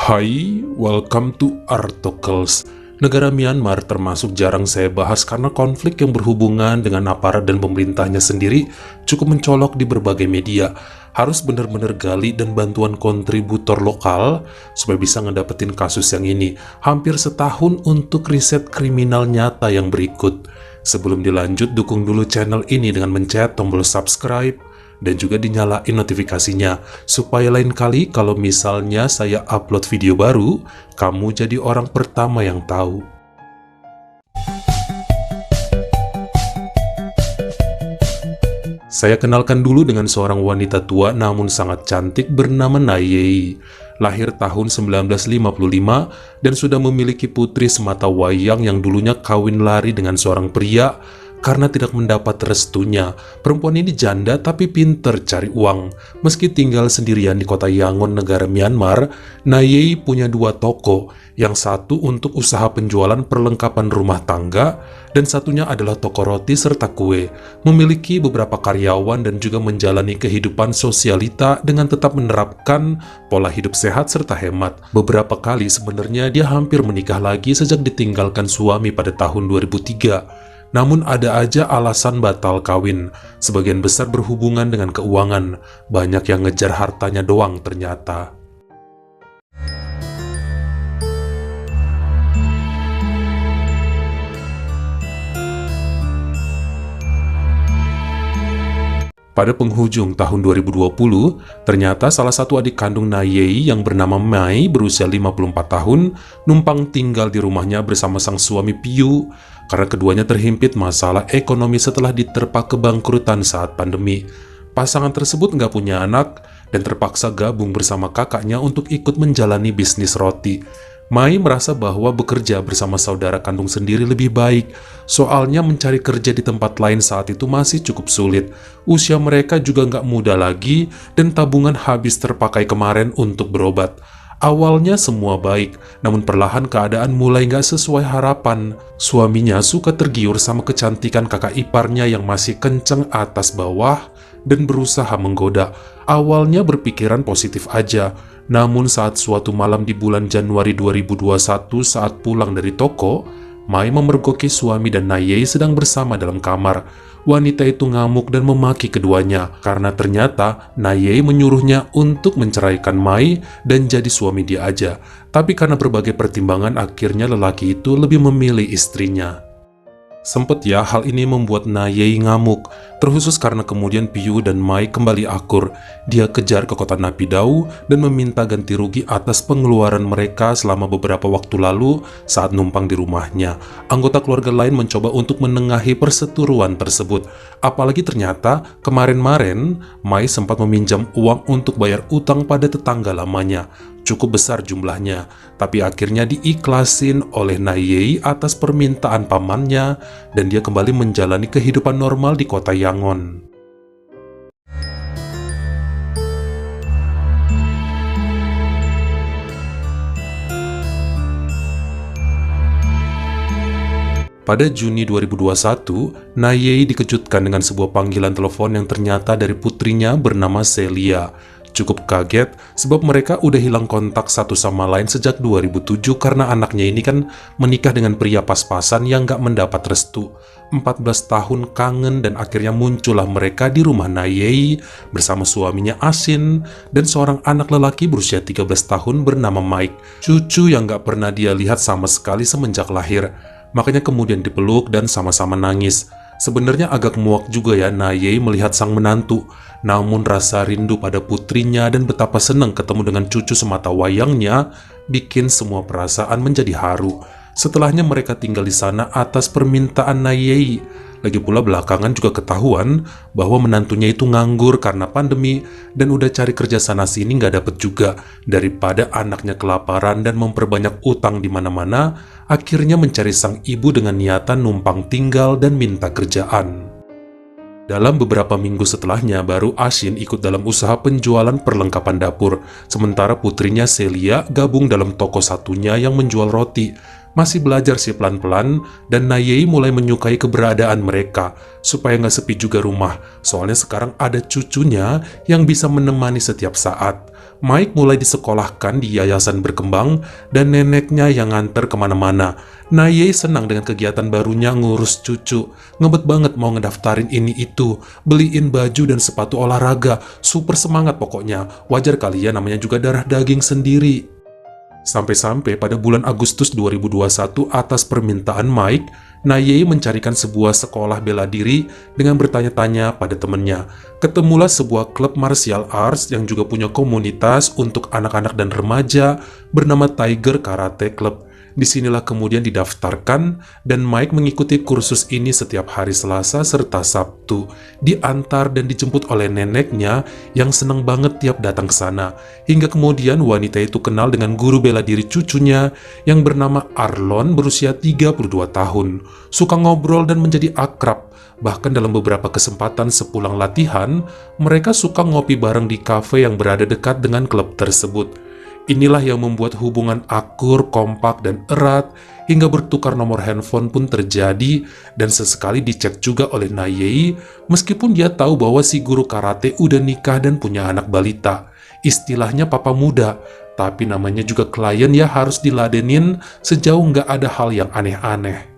Hai, welcome to Artocles. Negara Myanmar termasuk jarang saya bahas karena konflik yang berhubungan dengan aparat dan pemerintahnya sendiri cukup mencolok di berbagai media. Harus benar-benar gali dan bantuan kontributor lokal supaya bisa ngedapetin kasus yang ini. Hampir setahun untuk riset kriminal nyata yang berikut. Sebelum dilanjut, dukung dulu channel ini dengan mencet tombol subscribe dan juga dinyalain notifikasinya, supaya lain kali kalau misalnya saya upload video baru, kamu jadi orang pertama yang tahu. Saya kenalkan dulu dengan seorang wanita tua namun sangat cantik bernama Nayei. Lahir tahun 1955 dan sudah memiliki putri semata wayang yang dulunya kawin lari dengan seorang pria karena tidak mendapat restunya. Perempuan ini janda tapi pinter cari uang. Meski tinggal sendirian di kota Yangon, negara Myanmar, Nayei punya dua toko. Yang satu untuk usaha penjualan perlengkapan rumah tangga, dan satunya adalah toko roti serta kue. Memiliki beberapa karyawan dan juga menjalani kehidupan sosialita dengan tetap menerapkan pola hidup sehat serta hemat. Beberapa kali sebenarnya dia hampir menikah lagi sejak ditinggalkan suami pada tahun 2003. Namun ada aja alasan batal kawin, sebagian besar berhubungan dengan keuangan, banyak yang ngejar hartanya doang ternyata. Pada penghujung tahun 2020, ternyata salah satu adik kandung Nayei yang bernama Mai berusia 54 tahun numpang tinggal di rumahnya bersama sang suami Piyu karena keduanya terhimpit masalah ekonomi setelah diterpa kebangkrutan saat pandemi. Pasangan tersebut nggak punya anak dan terpaksa gabung bersama kakaknya untuk ikut menjalani bisnis roti. Mai merasa bahwa bekerja bersama saudara kandung sendiri lebih baik, soalnya mencari kerja di tempat lain saat itu masih cukup sulit. Usia mereka juga nggak muda lagi, dan tabungan habis terpakai kemarin untuk berobat. Awalnya semua baik, namun perlahan keadaan mulai nggak sesuai harapan. Suaminya suka tergiur sama kecantikan kakak iparnya yang masih kenceng atas bawah, dan berusaha menggoda. Awalnya berpikiran positif aja, namun saat suatu malam di bulan Januari 2021 saat pulang dari toko, Mai memergoki suami dan Nayei sedang bersama dalam kamar. Wanita itu ngamuk dan memaki keduanya, karena ternyata Nayei menyuruhnya untuk menceraikan Mai dan jadi suami dia aja. Tapi karena berbagai pertimbangan akhirnya lelaki itu lebih memilih istrinya. Sempet ya, hal ini membuat Nayei ngamuk, terkhusus karena kemudian Piyu dan Mai kembali akur. Dia kejar ke kota Naypyidaw dan meminta ganti rugi atas pengeluaran mereka selama beberapa waktu lalu saat numpang di rumahnya. Anggota keluarga lain mencoba untuk menengahi perseteruan tersebut. Apalagi ternyata kemarin-marin Mai sempat meminjam uang untuk bayar utang pada tetangga lamanya. Cukup besar jumlahnya, tapi akhirnya diikhlasin oleh Nayei atas permintaan pamannya dan dia kembali menjalani kehidupan normal di kota Yangon. Pada Juni 2021, Nayei dikejutkan dengan sebuah panggilan telepon yang ternyata dari putrinya bernama Celia. Cukup kaget sebab mereka udah hilang kontak satu sama lain sejak 2007 karena anaknya ini kan menikah dengan pria pas-pasan yang gak mendapat restu. 14 tahun kangen dan akhirnya muncullah mereka di rumah Nayei bersama suaminya Asin dan seorang anak lelaki berusia 13 tahun bernama Mike, cucu yang gak pernah dia lihat sama sekali semenjak lahir. Makanya kemudian dipeluk dan sama-sama nangis. Sebenarnya agak muak juga ya Nayei melihat sang menantu, namun rasa rindu pada putrinya dan betapa senang ketemu dengan cucu semata wayangnya bikin semua perasaan menjadi haru. Setelahnya mereka tinggal di sana atas permintaan Nayei. Lagi pula belakangan juga ketahuan bahwa menantunya itu nganggur karena pandemi dan udah cari kerja sana sini nggak dapet juga. Daripada anaknya kelaparan dan memperbanyak utang di mana-mana, akhirnya mencari sang ibu dengan niatan numpang tinggal dan minta kerjaan. Dalam beberapa minggu setelahnya, baru Asin ikut dalam usaha penjualan perlengkapan dapur, sementara putrinya Celia gabung dalam toko satunya yang menjual roti. Masih belajar sih pelan-pelan, dan Nayei mulai menyukai keberadaan mereka, supaya nggak sepi juga rumah, soalnya sekarang ada cucunya yang bisa menemani setiap saat. Mike mulai disekolahkan di yayasan berkembang dan neneknya yang nganter kemana-mana. Nayei senang dengan kegiatan barunya ngurus cucu, ngebet banget mau ngedaftarin ini itu, beliin baju dan sepatu olahraga, super semangat pokoknya. Wajar kali ya, namanya juga darah daging sendiri. Sampai-sampai pada bulan Agustus 2021 atas permintaan Mike, Nayei mencarikan sebuah sekolah bela diri dengan bertanya-tanya pada temannya. Ketemulah sebuah klub martial arts yang juga punya komunitas untuk anak-anak dan remaja bernama Tiger Karate Club. Disinilah kemudian didaftarkan dan Mike mengikuti kursus ini setiap hari Selasa serta Sabtu. Diantar dan dijemput oleh neneknya yang senang banget tiap datang ke sana. Hingga kemudian wanita itu kenal dengan guru bela diri cucunya yang bernama Arlon berusia 32 tahun. Suka ngobrol dan menjadi akrab. Bahkan dalam beberapa kesempatan sepulang latihan, mereka suka ngopi bareng di kafe yang berada dekat dengan klub tersebut. Inilah yang membuat hubungan akur, kompak, dan erat hingga bertukar nomor handphone pun terjadi dan sesekali dicek juga oleh Nayei meskipun dia tahu bahwa si guru karate udah nikah dan punya anak balita. Istilahnya papa muda, tapi namanya juga klien ya harus diladenin sejauh nggak ada hal yang aneh-aneh.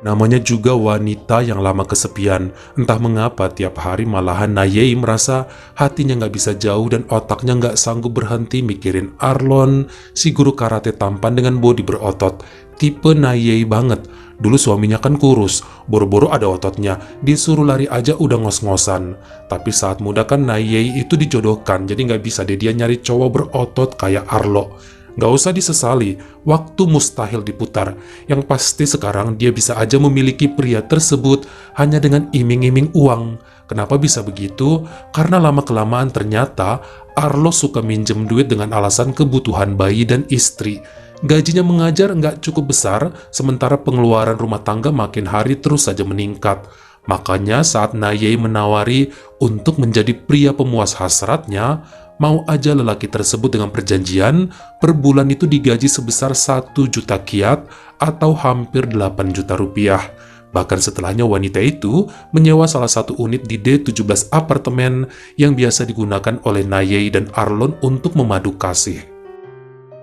Namanya juga wanita yang lama kesepian. Entah mengapa tiap hari malahan Nayei merasa hatinya nggak bisa jauh dan otaknya nggak sanggup berhenti mikirin Arlon, si guru karate tampan dengan bodi berotot. Tipe Nayei banget. Dulu suaminya kan kurus, boro-boro ada ototnya, disuruh lari aja udah ngos-ngosan. Tapi saat muda kan Nayei itu dijodohkan, jadi nggak bisa deh dia nyari cowok berotot kayak Arlo. Gak usah disesali, waktu mustahil diputar. Yang pasti sekarang dia bisa aja memiliki pria tersebut hanya dengan iming-iming uang. Kenapa bisa begitu? Karena lama-kelamaan ternyata Arlo suka minjem duit dengan alasan kebutuhan bayi dan istri. Gajinya mengajar nggak cukup besar, sementara pengeluaran rumah tangga makin hari terus saja meningkat. Makanya saat Nayei menawari untuk menjadi pria pemuas hasratnya, mau aja lelaki tersebut dengan perjanjian per bulan itu digaji sebesar 1 juta kyat atau hampir 8 juta rupiah. Bahkan setelahnya wanita itu menyewa salah satu unit di D17 apartemen yang biasa digunakan oleh Nayei dan Arlon untuk memadu kasih.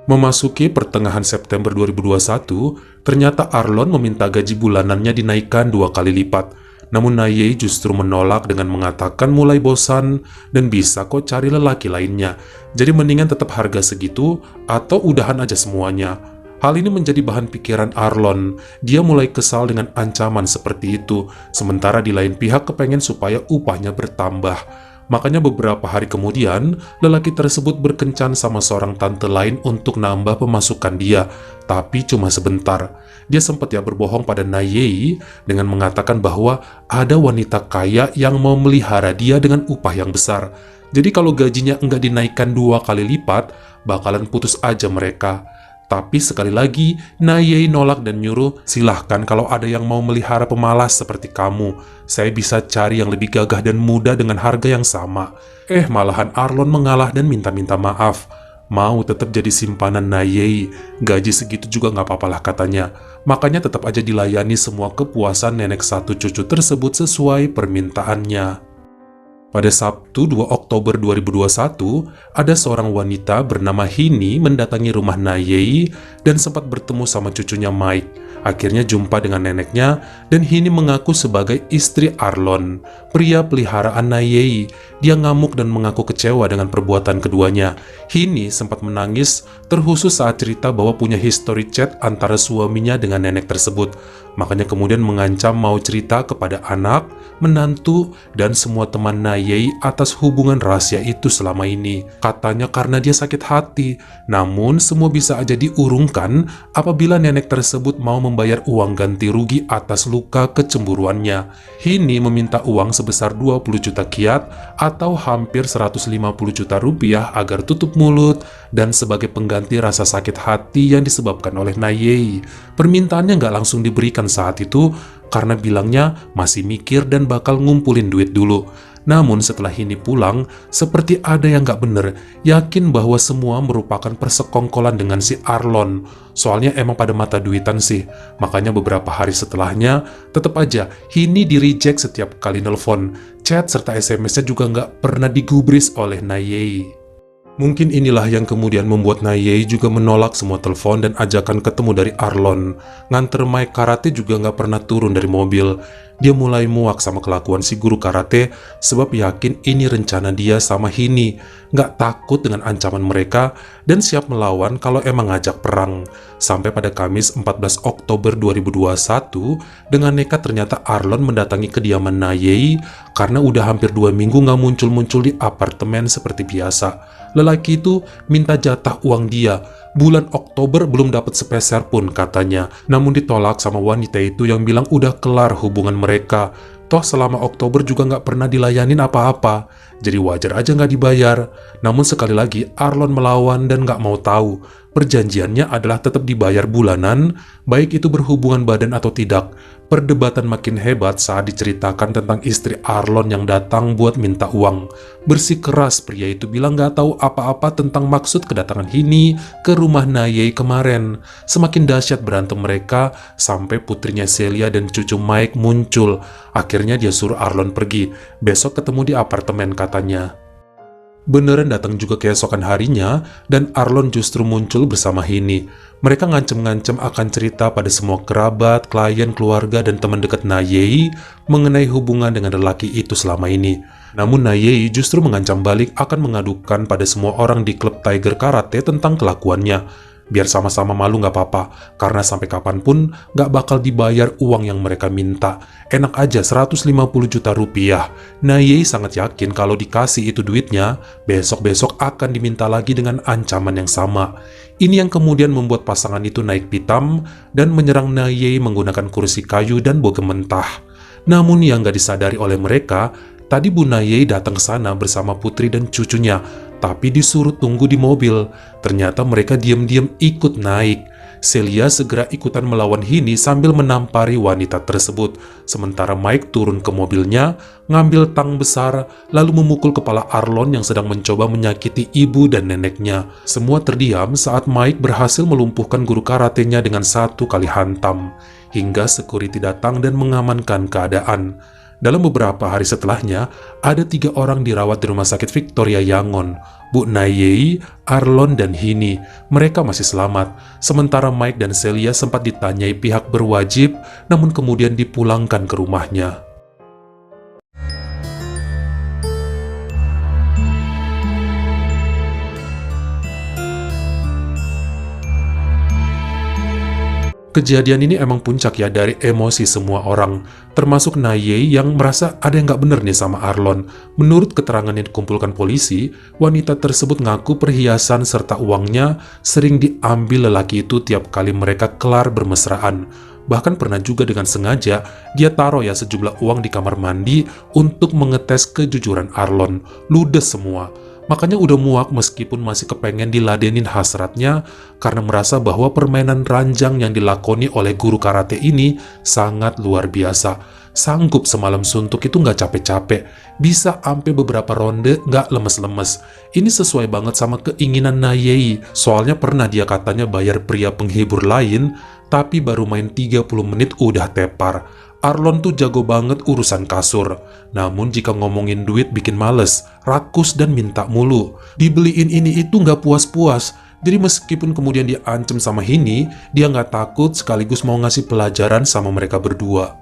Memasuki pertengahan September 2021, ternyata Arlon meminta gaji bulanannya dinaikkan 2 kali lipat. Namun Nayei justru menolak dengan mengatakan mulai bosan dan bisa kok cari lelaki lainnya. Jadi mendingan tetap harga segitu atau udahan aja semuanya. Hal ini menjadi bahan pikiran Arlon. Dia mulai kesal dengan ancaman seperti itu, sementara di lain pihak kepengen supaya upahnya bertambah. Makanya beberapa hari kemudian, lelaki tersebut berkencan sama seorang tante lain untuk nambah pemasukan dia, tapi cuma sebentar. Dia sempat ya berbohong pada Nayei dengan mengatakan bahwa ada wanita kaya yang mau melihara dia dengan upah yang besar. Jadi kalau gajinya nggak dinaikkan 2 kali lipat, bakalan putus aja mereka. Tapi sekali lagi, Nayei nolak dan nyuruh, silahkan kalau ada yang mau melihara pemalas seperti kamu. Saya bisa cari yang lebih gagah dan muda dengan harga yang sama. Malahan Arlon mengalah dan minta-minta maaf. Mau tetap jadi simpanan Nayei, gaji segitu juga nggak apa-apalah katanya. Makanya tetap aja dilayani semua kepuasan nenek satu cucu tersebut sesuai permintaannya. Pada Sabtu 2 Oktober 2021, ada seorang wanita bernama Hini mendatangi rumah Nayei dan sempat bertemu sama cucunya Mike. Akhirnya jumpa dengan neneknya dan Hini mengaku sebagai istri Arlon, pria peliharaan Nayei. Dia ngamuk dan mengaku kecewa dengan perbuatan keduanya. Hini sempat menangis terkhusus saat cerita bahwa punya history chat antara suaminya dengan nenek tersebut. Makanya kemudian mengancam mau cerita kepada anak, menantu, dan semua teman Nayei atas hubungan rahasia itu selama ini. Katanya karena dia sakit hati, namun semua bisa aja diurungkan apabila nenek tersebut mau membayar uang ganti rugi atas luka kecemburuannya. Hini meminta uang sebesar 20 juta kyat atau hampir 150 juta rupiah agar tutup mulut dan sebagai pengganti rasa sakit hati yang disebabkan oleh Nayei. Permintaannya nggak langsung diberikan saat itu karena bilangnya masih mikir dan bakal ngumpulin duit dulu. Namun setelah Hini pulang, seperti ada yang nggak bener, yakin bahwa semua merupakan persekongkolan dengan si Arlon. Soalnya emang pada mata duitan sih, makanya beberapa hari setelahnya, tetap aja Hini di-reject setiap kali nelpon. Chat serta SMS-nya juga nggak pernah digubris oleh Nayei. Mungkin inilah yang kemudian membuat Nayei juga menolak semua telepon dan ajakan ketemu dari Arlon. Nganter Mike karate juga nggak pernah turun dari mobil. Dia mulai muak sama kelakuan si guru karate sebab yakin ini rencana dia sama Hini. Nggak takut dengan ancaman mereka dan siap melawan kalau emang ngajak perang. Sampai pada Kamis 14 Oktober 2021, dengan nekat ternyata Arlon mendatangi kediaman Nayei karena udah hampir 2 minggu nggak muncul-muncul di apartemen seperti biasa. Lelaki itu minta jatah uang dia. Bulan Oktober belum dapat sepeser pun katanya. Namun ditolak sama wanita itu yang bilang udah kelar hubungan mereka. Toh selama Oktober juga nggak pernah dilayanin apa-apa. Jadi wajar aja nggak dibayar. Namun sekali lagi Arlon melawan dan nggak mau tahu. Perjanjiannya adalah tetap dibayar bulanan, baik itu berhubungan badan atau tidak. Perdebatan makin hebat saat diceritakan tentang istri Arlon yang datang buat minta uang. Bersikeras pria itu bilang gak tahu apa-apa tentang maksud kedatangan Hini ke rumah Nayei kemarin. Semakin dahsyat berantem mereka sampai putrinya Celia dan cucu Mike muncul. Akhirnya dia suruh Arlon pergi. Besok ketemu di apartemen katanya. Beneran datang juga keesokan harinya dan Arlon justru muncul bersama Hini. Mereka ngancem-ngancem akan cerita pada semua kerabat, klien, keluarga, dan teman dekat Nayei mengenai hubungan dengan lelaki itu selama ini. Namun Nayei justru mengancam balik akan mengadukan pada semua orang di klub Tiger Karate tentang kelakuannya. Biar sama-sama malu gak apa-apa, karena sampai kapanpun gak bakal dibayar uang yang mereka minta. Enak aja 150 juta rupiah. Nayei sangat yakin kalau dikasih itu duitnya, besok-besok akan diminta lagi dengan ancaman yang sama. Ini yang kemudian membuat pasangan itu naik pitam dan menyerang Nayei menggunakan kursi kayu dan bogem mentah. Namun yang gak disadari oleh mereka, tadi Bu Nayei datang ke sana bersama putri dan cucunya, tapi disuruh tunggu di mobil. Ternyata mereka diam-diam ikut naik. Celia segera ikutan melawan Hini sambil menampari wanita tersebut. Sementara Mike turun ke mobilnya, ngambil tang besar, lalu memukul kepala Arlon yang sedang mencoba menyakiti ibu dan neneknya. Semua terdiam saat Mike berhasil melumpuhkan guru karatenya dengan 1 kali hantam. Hingga security datang dan mengamankan keadaan. Dalam beberapa hari setelahnya, ada 3 orang dirawat di Rumah Sakit Victoria Yangon. Bu Nayei, Arlon, dan Hini. Mereka masih selamat. Sementara Mike dan Celia sempat ditanyai pihak berwajib, namun kemudian dipulangkan ke rumahnya. Kejadian ini emang puncak ya dari emosi semua orang, termasuk Nayei yang merasa ada yang gak bener nih sama Arlon. Menurut keterangan yang dikumpulkan polisi, wanita tersebut ngaku perhiasan serta uangnya sering diambil lelaki itu tiap kali mereka kelar bermesraan. Bahkan pernah juga dengan sengaja dia taruh ya sejumlah uang di kamar mandi untuk mengetes kejujuran Arlon. Ludes semua. Makanya udah muak meskipun masih kepengen diladenin hasratnya karena merasa bahwa permainan ranjang yang dilakoni oleh guru karate ini sangat luar biasa. Sanggup semalam suntuk itu nggak capek-capek, bisa sampai beberapa ronde nggak lemes-lemes. Ini sesuai banget sama keinginan Nayei, soalnya pernah dia katanya bayar pria penghibur lain, tapi baru main 30 menit udah tepar. Arlon tuh jago banget urusan kasur. Namun jika ngomongin duit bikin males, rakus dan minta mulu. Dibeliin ini itu nggak puas-puas. Jadi meskipun kemudian dia ancam sama Hini, dia nggak takut sekaligus mau ngasih pelajaran sama mereka berdua.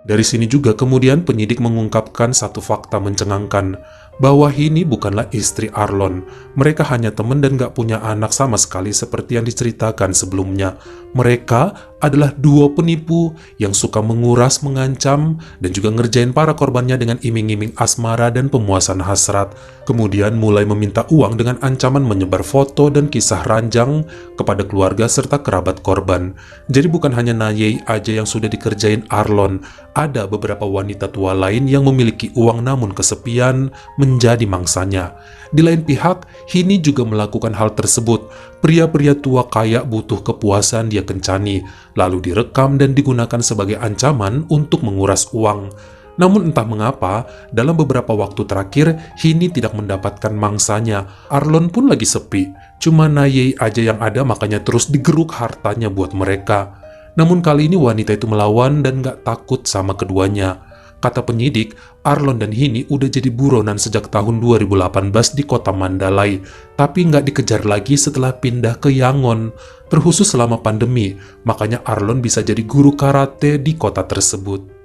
Dari sini juga kemudian penyidik mengungkapkan satu fakta mencengangkan, bahwa Hini bukanlah istri Arlon. Mereka hanya teman dan gak punya anak sama sekali seperti yang diceritakan sebelumnya. Mereka adalah duo penipu yang suka menguras, mengancam, dan juga ngerjain para korbannya dengan iming-iming asmara dan pemuasan hasrat. Kemudian mulai meminta uang dengan ancaman menyebar foto dan kisah ranjang kepada keluarga serta kerabat korban. Jadi bukan hanya Nayei aja yang sudah dikerjain Arlon. Ada beberapa wanita tua lain yang memiliki uang namun kesepian menjadi mangsanya. Di lain pihak, Hini juga melakukan hal tersebut. Pria-pria tua kaya butuh kepuasan dia kencani, lalu direkam dan digunakan sebagai ancaman untuk menguras uang. Namun entah mengapa, dalam beberapa waktu terakhir, Hini tidak mendapatkan mangsanya. Arlon pun lagi sepi. Cuma Nayei aja yang ada, makanya terus digeruk hartanya buat mereka. Namun kali ini wanita itu melawan dan gak takut sama keduanya. Kata penyidik, Arlon dan Hini udah jadi buronan sejak tahun 2018 di kota Mandalay, tapi nggak dikejar lagi setelah pindah ke Yangon. Terkhusus selama pandemi, makanya Arlon bisa jadi guru karate di kota tersebut.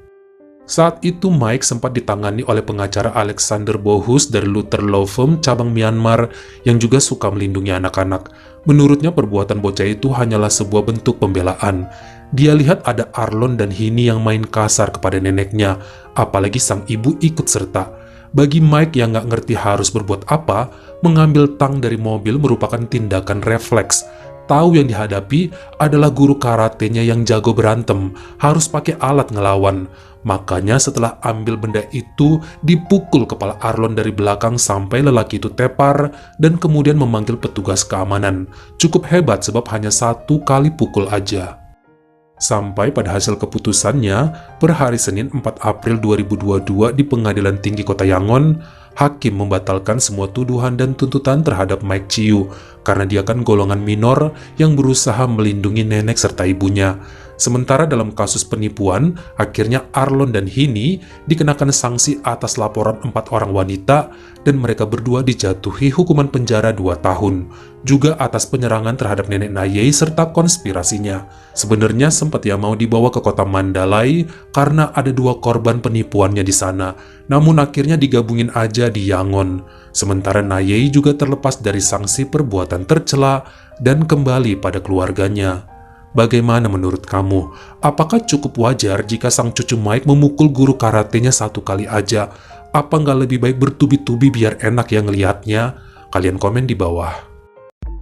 Saat itu Mike sempat ditangani oleh pengacara Alexander Bohus dari Luther Law Firm cabang Myanmar yang juga suka melindungi anak-anak. Menurutnya perbuatan bocah itu hanyalah sebuah bentuk pembelaan. Dia lihat ada Arlon dan Hini yang main kasar kepada neneknya, apalagi sang ibu ikut serta. Bagi Mike yang nggak ngerti harus berbuat apa, mengambil tang dari mobil merupakan tindakan refleks. Tahu yang dihadapi adalah guru karatenya yang jago berantem, harus pakai alat ngelawan. Makanya setelah ambil benda itu, dipukul kepala Arlon dari belakang sampai lelaki itu tepar dan kemudian memanggil petugas keamanan. Cukup hebat sebab hanya 1 kali pukul aja. Sampai pada hasil keputusannya, per hari Senin 4 April 2022 di Pengadilan Tinggi Kota Yangon, hakim membatalkan semua tuduhan dan tuntutan terhadap Mike Chiu karena dia kan golongan minor yang berusaha melindungi nenek serta ibunya. Sementara dalam kasus penipuan, akhirnya Arlon dan Hini dikenakan sanksi atas laporan 4 orang wanita dan mereka berdua dijatuhi hukuman penjara 2 tahun. Juga atas penyerangan terhadap nenek Nayei serta konspirasinya. Sebenarnya sempat ya mau dibawa ke kota Mandalay karena ada 2 korban penipuannya di sana. Namun akhirnya digabungin aja di Yangon. Sementara Nayei juga terlepas dari sanksi perbuatan tercela dan kembali pada keluarganya. Bagaimana menurut kamu? Apakah cukup wajar jika sang cucu Mike memukul guru karatenya 1 kali aja? Apa nggak lebih baik bertubi-tubi biar enak yang ngelihatnya? Kalian komen di bawah.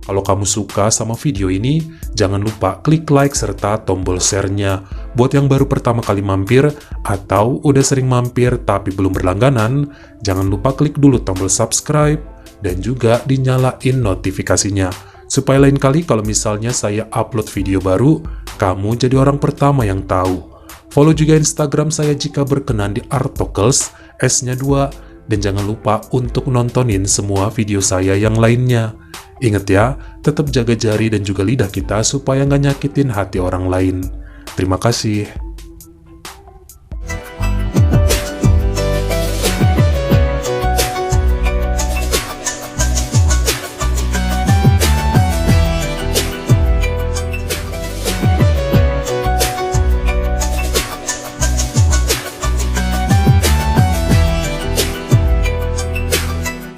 Kalau kamu suka sama video ini, jangan lupa klik like serta tombol share-nya. Buat yang baru pertama kali mampir, atau udah sering mampir tapi belum berlangganan, jangan lupa klik dulu tombol subscribe, dan juga dinyalain notifikasinya. Supaya lain kali kalau misalnya saya upload video baru, kamu jadi orang pertama yang tahu. Follow juga Instagram saya jika berkenan di Artokels, S-nya 2, dan jangan lupa untuk nontonin semua video saya yang lainnya. Ingat ya, tetap jaga jari dan juga lidah kita supaya nggak nyakitin hati orang lain. Terima kasih.